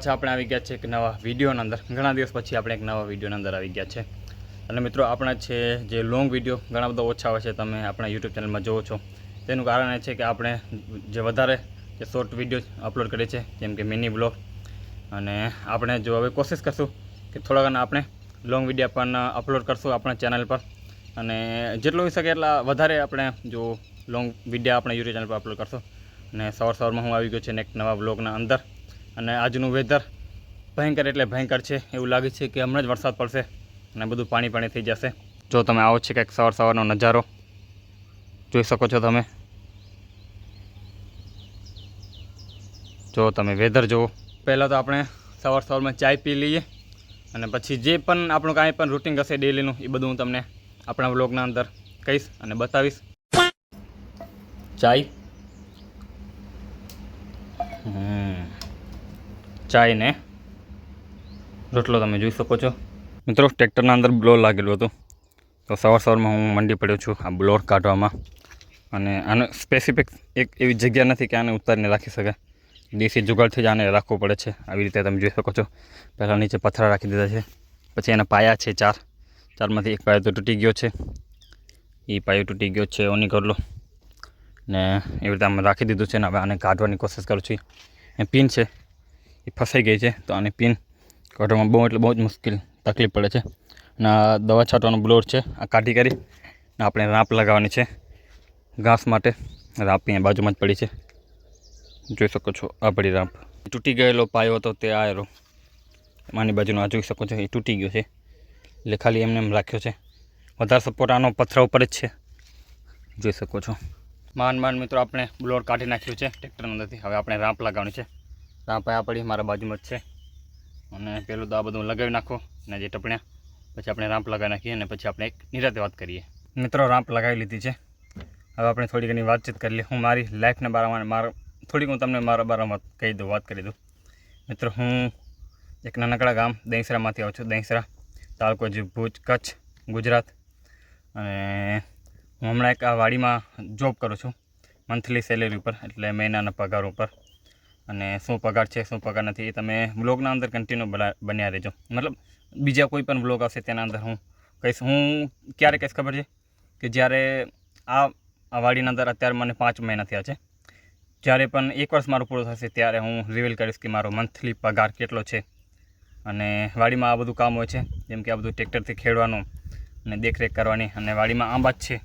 આપણે આવી ગયા છે એક નવા વિડીયોના અંદર ઘણા દિવસ પછી આપણે એક નવા વિડીયોના અંદર આવી ગયા છે અને મિત્રો આપણા છે જે લોંગ વિડીયો ઘણા બધા ઓછા હોય છે તમે આપણા YouTube ચેનલમાં જોવો છો તેનું કારણ એ છે કે આપણે જે વધારે જે શોર્ટ વિડીયો અપલોડ કરીએ છીએ જેમ કે મિની બ્લોગ અને આપણે જો હવે કોશિશ કરશું કે થોડા ઘણા આપણે લોંગ વિડીયો પણ અપલોડ કરશું આપણા ચેનલ પર અને જેટલું હોઈ શકે એટલા વધારે આપણે જો લોંગ વિડીયો આપણે YouTube ચેનલ પર અપલોડ કરશું અને સવારમાં હું આવી ગયો છે એક નવા બ્લોગના અંદર અને આજનું વેધર ભયંકર એટલે ભયંકર છે એવું લાગે છે કે હમણાં જ વરસાદ પડશે અને બધું પાણી થઈ જશે જો તમે આવો છે કંઈક સવારનો નજારો જોઈ શકો છો તમે જો તમે વેધર જુઓ પહેલાં તો આપણે સવારમાં ચાય પી લઈએ અને પછી જે પણ આપણું કાંઈ પણ રૂટિન હશે ડેલીનું એ બધું હું તમને આપણા વ્લોગના અંદર કહીશ અને બતાવીશ ચાય ને રોટલો તમે જોઈ શકો છો મિત્રો ટ્રેક્ટરના અંદર બ્લોર લાગેલું હતું તો સવારમાં હું મંડી પડ્યો છું આ બ્લોર કાઢવામાં અને આને સ્પેસિફિક એક એવી જગ્યા નથી કે આને ઉતારીને રાખી શકાય દેશી જુગાડથી જ આને રાખવું પડે છે આવી રીતે તમે જોઈ શકો છો પહેલાં નીચે પથ્થરા રાખી દીધા છે પછી એના પાયા છે ચારમાંથી એક પાયો તો તૂટી ગયો છે એ પાયો તૂટી ગયો છે ઓની કરલો ને એવી રીતે આમ રાખી દીધું છે ને હવે આને કાઢવાની કોશિશ કરું છું એ પિન છે એ ફસાઈ ગઈ છે તો આની પિન કાઢવામાં બહુ જ મુશ્કેલ તકલીફ પડે છે અને આ દવા છાંટવાનો બ્લોર છે આ કાઢી કરી ને આપણે રાંપ લગાવવાની છે ઘાસ માટે રાંપ અહીંયા બાજુમાં જ પડી છે જોઈ શકો છો આ પડી રાંપ તૂટી ગયેલો પાયો હતો તે આવેલો આની બાજુનો આ જોઈ શકો છો એ તૂટી ગયો છે એટલે ખાલી એમને એમ રાખ્યો છે વધારે સપોર્ટ આનો પથ્થર ઉપર જ છે જોઈ શકો છો માંડ મિત્રો આપણે બ્લોર કાઢી નાખ્યું છે ટ્રેક્ટરના અંદરથી હવે આપણે રાંપ લગાવવાની છે રાંપ આ પડી મારા બાજુમાં જ છે અને પેલું તો આ બધું લગાવી નાખો અને જે ટપણ્યા પછી આપણે રાંપ લગાવી નાખીએ અને પછી આપણે એક નિરાતે વાત કરીએ મિત્રો રાંપ લગાવી લીધી છે હવે આપણે થોડી ઘણી વાતચીત કરી લઈએ હું મારી લાઈફના બારામાં થોડીક હું તમને મારા બારામાં કહી દઉં વાત કરી દઉં મિત્રો હું એક નાનકડા ગામ દહીંસરામાંથી આવું છું દહીંસરા તાલુકો જે ભુજ કચ્છ ગુજરાત અને હું હમણાં એક આ વાડીમાં જોબ કરું છું મંથલી સેલેરી ઉપર એટલે મહિનાના પગાર ઉપર અને શું પગાર છે શું પગાર નથી એ તમે વ્લોગના અંદર કન્ટિન્યુ બન્યા રહેજો મતલબ બીજા કોઈ પણ વ્લોગ આવશે તેના અંદર હું કહીશ હું ક્યારે કહીશ ખબર છે કે જ્યારે આ વાડીના અંદર અત્યારે મને 5 મહિના થયા છે જ્યારે પણ 1 વર્ષ મારું પૂરું થશે ત્યારે હું રિવીલ કરીશ કે મારો મંથલી પગાર કેટલો છે અને વાડીમાં આ બધું કામ હોય છે જેમ કે આ બધું ટ્રેક્ટરથી ખેડવાનું અને દેખરેખ કરવાની અને વાડીમાં આંબા જ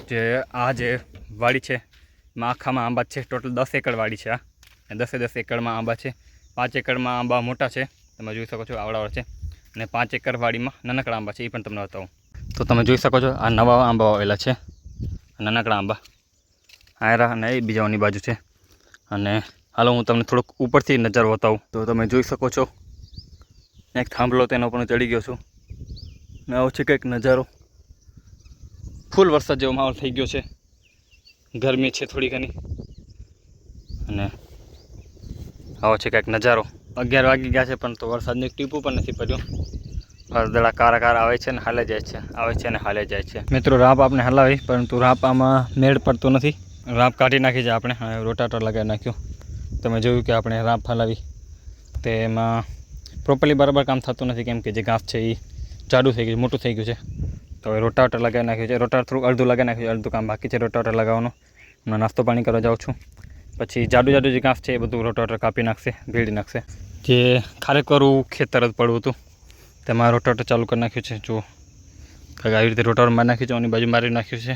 છે જે વાડી છે એમાં આખામાં આંબા છે ટોટલ 10 એકડ વાડી છે આ 10 એકડમાં આંબા છે 5 એકડમાં આંબા મોટા છે તમે જોઈ શકો છો આવડાવડ છે અને 5 એકર વાડીમાં નાનકડા આંબા છે એ પણ તમને બતાવું તો તમે જોઈ શકો છો આ નવા આંબા આવેલા છે નાનકડા આંબા આયરા અને એ બીજાઓની બાજુ છે અને હાલો હું તમને થોડુંક ઉપરથી નજારો બતાવું તો તમે જોઈ શકો છો એક થાંભલો તેના ઉપર ચડી ગયો છું ને આવો છે કંઈક નજારો ફૂલ વરસાદ જેવો માહોલ થઈ ગયો છે ગરમી છે થોડી ઘણી અને આવો છે કંઈક નજારો 11 વાગી ગયા છે પણ તો વરસાદનું એક ટીપું પણ નથી પડ્યું વાદળા કારા આવે છે ને હાલે જાય છે આવે છે ને હાલે જાય છે મિત્રો રાંપ આપણે હલાવી પરંતુ રાંપ આમાં મેળ પડતો નથી રાંપ કાઢી નાખી છે આપણે રોટાટર લગાવી નાખ્યું તમે જોયું કે આપણે રાંપ હલાવી તેમાં પ્રોપરલી બરાબર કામ થતું નથી કેમ કે જે ઘાસ છે એ જાડું થઈ ગયું મોટું થઈ ગયું છે તો હવે રોટાટર લગાવી નાખ્યું છે રોટાટર થોડું અડધું લગાવી નાખ્યું છે અડધું કામ બાકી છે રોટાટર લગાવવાનું હું નાસ્તો પાણી કરવા જાઉં છું પછી જાડું જે ઘાસ છે એ બધું રોટાટર કાપી નાખશે ભેળી નાખશે જે ખારેકવાળું ખેતર જ પડવું હતું તેમાં રોટાટર ચાલુ કરી નાખ્યું છે જો આવી રીતે રોટાટર મારી નાખ્યું છે એની બાજુ મારી નાખ્યું છે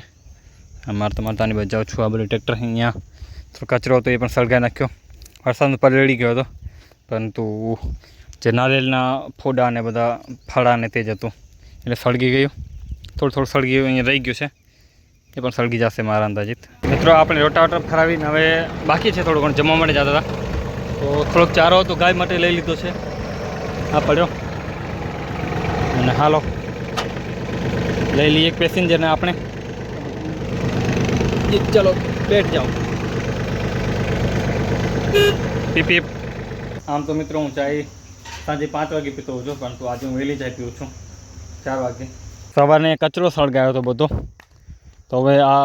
મારતા આની બાજુ જાઉં છું આ બધું ટ્રેક્ટર અહીંયા થોડો કચરો હતો એ પણ સળગાવી નાખ્યો વરસાદનું પલળી ગયો હતો પરંતુ જે નારિયેળના ફોડા અને બધા ફળા ને તે જ હતું એટલે સળગી ગયું થોડું સળગી ગયું અહીંયા રહી ગયું છે એ પણ સળગી જશે મારા અંદાજિત મિત્રો આપણે રોટાવેટર ફરાવીને હવે બાકી છે થોડું ઘણું જમવા માટે જતા હતા તો થોડોક ચારો હતો ગાય માટે લઈ લીધો છે આ પડ્યો અને હાલો લઈ લઈએ એક પેસેન્જરને આપણે ચલો બેઠ જાઓ પીપ આમ તો મિત્રો હું ચાય સાંજે 5 વાગે પીતો હોઉં છું પરંતુ આજે હું વહેલી ચાય પીઉં છું 4 વાગે સવારે કચરો સળગાયો હતો બધો તો હવે આ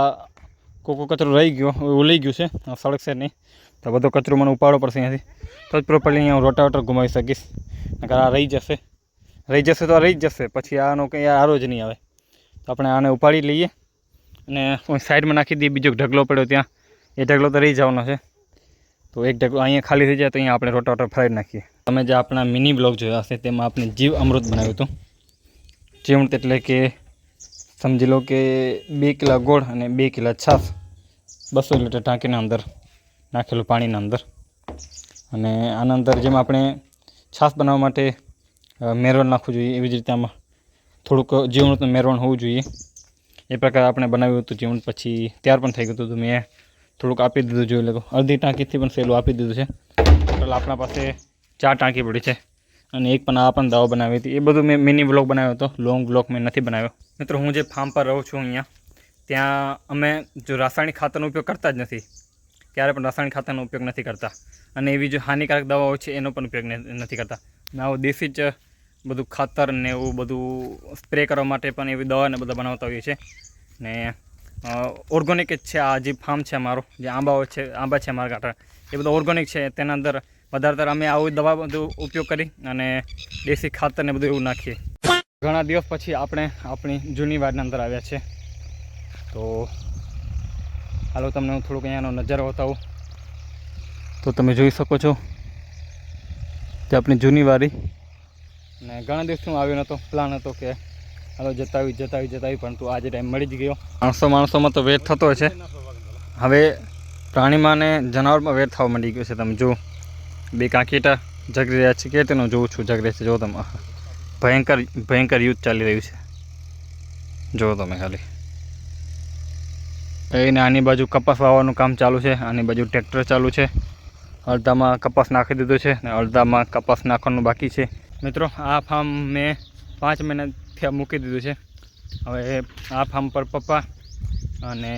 કોકો કચરો રહી ગયો એવું લઈ ગયું છે સળગશે નહીં તો બધો કચરો મને ઉપાડવો પડશે અહીંયાથી, તો જ પ્રોપરલી અહીંયા હું રોટાવેટર ઘુમાવી શકીશ. નકર આ રહી જશે તો રહી જ જશે, પછી આનો કંઈ આરો જ નહીં આવે. તો આપણે આને ઉપાડી લઈએ અને સાઈડમાં નાખી દઈએ. બીજો ઢગલો પડ્યો ત્યાં, એ ઢગલો તો રહી જવાનો છે. તો એક ઢગલો અહીંયા ખાલી થઈ જાય તો અહીંયા આપણે રોટાવેટર ફરાવી નાખીએ. તમે જે આપણા મિની બ્લોગ જોયા હશે તેમાં આપણે જીવ અમૃત બનાવ્યું હતું. જીવમૃત એટલે કે સમજી લો કે 2 કિલો ગોળ અને 2 કિલો છાશ 200 લીટર ટાંકીના અંદર નાખેલું પાણીના અંદર. અને આના અંદર જેમ આપણે છાશ બનાવવા માટે મેરવણ નાખવું જોઈએ, એવી જ રીતે આમાં થોડુંક જીવમૃતનું મેરવણ હોવું જોઈએ. એ પ્રકારે આપણે બનાવ્યું હતું જીવમૃત. પછી તૈયાર પણ થઈ ગયું હતું. તો મેં થોડુંક આપી દીધું, જોઈ લો અડધી ટાંકીથી પણ સહેલું આપી દીધું છે. ટોટલ આપણા પાસે 4 ટાંકી પડી છે અને એક પણ આ પણ દાવો બનાવી હતી. એ બધું મેં મિની વ્લોગ બનાવ્યો હતો, લોંગ વ્લોગ મેં નથી બનાવ્યો. મિત્રો હું જે ફાર્મ પર રહું છું અહીંયા, ત્યાં અમે જો રાસાયણિક ખાતરનો ઉપયોગ કરતા જ નથી, ક્યારે પણ રાસાયણિક ખાતરનો ઉપયોગ નથી કરતા. અને એવી જો હાનિકારક દવાઓ છે એનો પણ ઉપયોગ નથી કરતા. ને આવું દેશી જ બધું ખાતર ને એવું બધું સ્પ્રે કરવા માટે પણ એવી દવાને બધા બનાવતા હોઈએ છે. ને ઓર્ગોનિક જ છે આ જે ફાર્મ છે અમારું, જે આંબા છે અમારા ગાંઠા, એ બધું ઓર્ગોનિક છે. તેના અંદર વધારેતર અમે આવી દવા બધું ઉપયોગ કરી અને દેશી ખાતર ને બધું એવું નાખીએ. ઘણા દિવસ પછી આપણે આપણી જૂની વાડના અંદર આવ્યા છે. તો હાલો તમને હું થોડુંક અહીંયાનો નજારો બતાવું. તો તમે જોઈ શકો છો તે આપણી જૂની વાડી. અને ઘણા દિવસથી હું આવ્યો નહોતો, પ્લાન હતો કે હાલો જતા આવી, પરંતુ આજે ટાઈમ મળી જ ગયો. માણસોમાં તો વેર થતો છે. હવે પ્રાણીમાં ને જનાવરમાં વેર થવા માંડી ગયો છે. તમે જો 2 કાંકીટા જગરી રહ્યા છે, કે તેનું જોઉં છું જગરે છે. જો તમે ભયંકર યુદ્ધ ચાલી રહ્યું છે, જુઓ તમે ખાલી. એને આની બાજુ કપાસ વાવવાનું કામ ચાલુ છે, આની બાજુ ટ્રેક્ટર ચાલુ છે. અડધામાં કપાસ નાખી દીધું છે ને અડધામાં કપાસ નાખવાનું બાકી છે. મિત્રો આ ફાર્મ મેં 5 મહિનાથી મૂકી દીધું છે. હવે આ ફાર્મ પર પપ્પા અને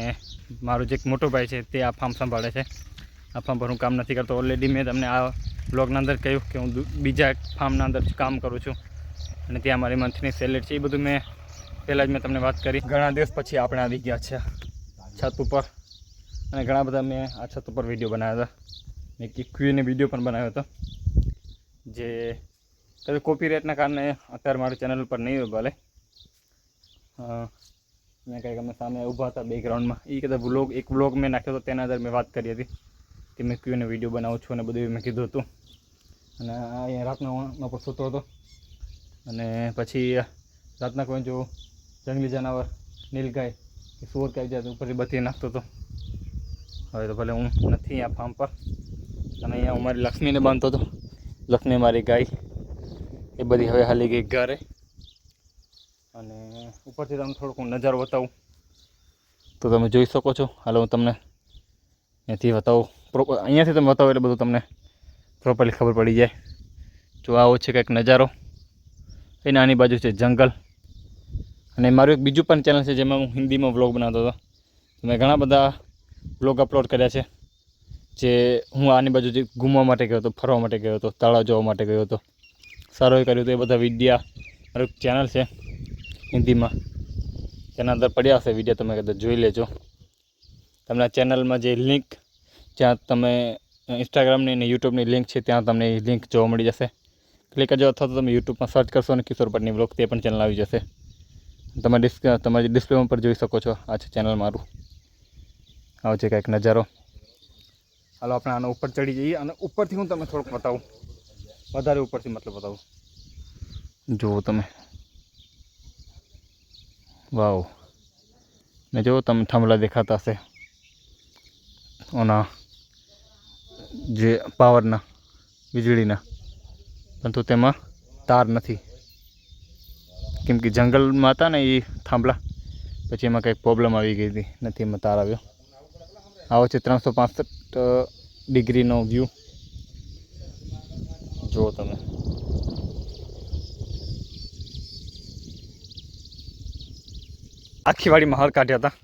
મારો જે એક મોટો ભાઈ છે તે આ ફાર્મ સંભાળે છે. આ ફાર્મ પર હું કામ નથી કરતો. ઓલરેડી મેં તમને આ બ્લોગના અંદર કહ્યું કે હું બીજા એક ફાર્મના અંદર કામ કરું છું અને ત્યાં મારી મંથની સેલેરી છે. એ બધું મેં પહેલાં જ મેં તમને વાત કરી. ઘણા દિવસ પછી આપણે આવી ગયા છે છત ઉપર, અને ઘણા બધા મેં આ છત ઉપર વિડીયો બનાવ્યા હતા. મેં ક્યુએને વિડીયો પણ બનાવ્યો હતો, જે કદાચ કોપીરાઇટના કારણે અત્યારે મારી ચેનલ પર નહીં હોય. ભલે મેં કંઈક અમે સામે ઊભા હતા બેકગ્રાઉન્ડમાં, એ કદાચ એક વ્લોગ મેં નાખ્યો હતો, તેના અંદર મેં વાત કરી હતી કે મેં ક્યુએને વિડીયો બનાવું છું અને બધું મેં કીધું હતું. અને અહીંયા રાતના પર સૂતો હતો અને પછી રાતના કોઈ જો જંગલી જનાવર નીલગાય કે સુવર કાંઈ જાય તો ઉપરથી બધી નાખતો હતો. હવે તો ભલે હું નથી આ ફાર્મ પર, અને અહીંયા હું મારી લક્ષ્મીને બાંધતો હતો. લક્ષ્મી મારી ગાય એ બધી હવે હાલી ગઈ ઘરે. અને ઉપરથી તમને થોડુંક હું નજારો બતાવું તો તમે જોઈ શકો છો. હાલો હું તમને અહીંયાથી બતાવું, અહીંયાથી તમે બતાવો એટલે બધું તમને પ્રોપરલી ખબર પડી જાય. જો આવો છે કંઈક નજારો. એ નાની બાજુ છે જંગલ. અને મારું એક બીજું પણ ચેનલ છે જેમાં હું હિન્દીમાં વ્લોગ બનાવતો હતો. મેં ઘણા બધા વ્લોગ અપલોડ કર્યા છે, જે હું આની બાજુ જે ઘૂમવા માટે ગયો હતો, ફરવા માટે ગયો હતો, તળાવ જોવા માટે ગયો હતો, સારું એ કર્યું હતું. એ બધા વિડીયા મારું એક ચેનલ છે હિન્દીમાં, તેના અંદર પડ્યા હશે વિડીયો, તમે કદાચ જોઈ લેજો. તમને ચેનલમાં જે લિંક, જ્યાં તમે ઇન્સ્ટાગ્રામની અને યુટ્યુબની લિંક છે ત્યાં તમને એ લિંક જોવા મળી જશે. ક્લિક કરજો, અથવા તો તમે યુટ્યુબમાં સર્ચ કરશો અને કિશોર પટની વ્લોગ, તે પણ ચેનલ આવી જશે. તમે તમારી ડિસ્પ્લેમાં પર જોઈ શકો છો. આ છે ચેનલ મારું. આવો છે કંઈક નજારો. હાલો આપણે આનો ઉપર ચડી જઈએ અને ઉપરથી હું તમને થોડુંક બતાવું, વધારે ઉપરથી મતલબ બતાવું. જુઓ તમે, વાવ. ને જુઓ તમે થાંભલા દેખાતા હશે ઓના જે પાવરના, વીજળીના, પરંતુ તેમાં તાર નથી, કેમ કે જંગલમાં હતા ને એ થાંભલા, પછી એમાં કંઈક પ્રોબ્લેમ આવી ગઈ હતી, નથી એમાં તાર આવ્યો. આવો છે 365 ડિગ્રીનો વ્યૂ. જુઓ તમે, આખી વાડીમાં હળ કાઢ્યા હતા.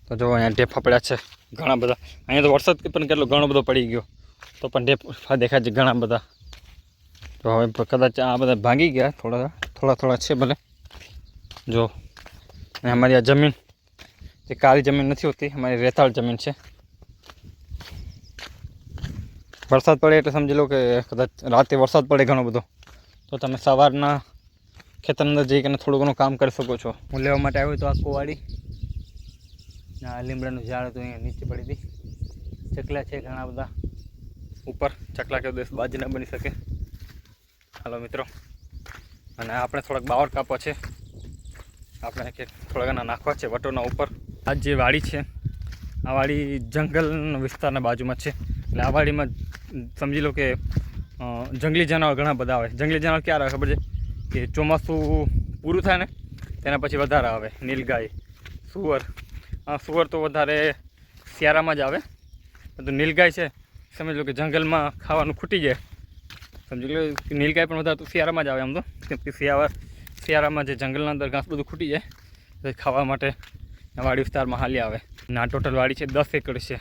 તો જો અહીંયા ઢેફા પડ્યા છે ઘણા બધા. અહીંયા તો વરસાદ પણ ઘણો બધો પડી ગયો, તો પણ ઢેફા દેખાય છે ઘણા બધા. તો હવે કદાચ આ બધા ભાંગી ગયા, થોડા છે ભલે. જો અને અમારી આ જમીન જે કાળી જમીન નથી હોતી, અમારી રેતાળ જમીન છે. વરસાદ પડે એટલે સમજી લો કે કદાચ રાતે વરસાદ પડે ઘણો બધો, તો તમે સવારના ખેતર અંદર જઈ કરીને થોડું ઘણું કામ કરી શકો છો. હું લેવા માટે આવ્યો તો આ કુવાડી, આ લીમડાનું ઝાડ હતું અહીંયા નીચે પડી હતી. ચકલા છે ઘણા બધા ઉપર, ચકલા કે દિવસ બાજી ના બની શકે. હાલો મિત્રો, અને આપણે થોડાક બાવર કાપવા છે, આપણે કે થોડા ઘણા નાખવા છે વટોના ઉપર. આ જે વાડી છે, આ વાડી જંગલ વિસ્તારના બાજુમાં છે. એટલે આ વાડીમાં સમજી લો કે જંગલી જાનવર ઘણા બધા આવે. જંગલી જાનવર ક્યારે આવે ખબર છે? કે ચોમાસું પૂરું થાય ને તેના પછી વધારે આવે. નીલગાય, સુવર. સુવર તો વધારે શિયાળામાં જ આવે. તો નીલગાય છે સમજી લો કે જંગલમાં ખાવાનું ખૂટી જાય. સમજી લો કે નીલગાય પણ વધારે તો શિયાળામાં જ આવે. આમ તો કેમ કે શિયાળામાં જે જંગલના અંદર ઘાસ બધું ખૂટી જાય તો ખાવા માટે વાડી વિસ્તારમાં હાલી આવે. ના ટોટલ વાડી છે 10 એકડ છે.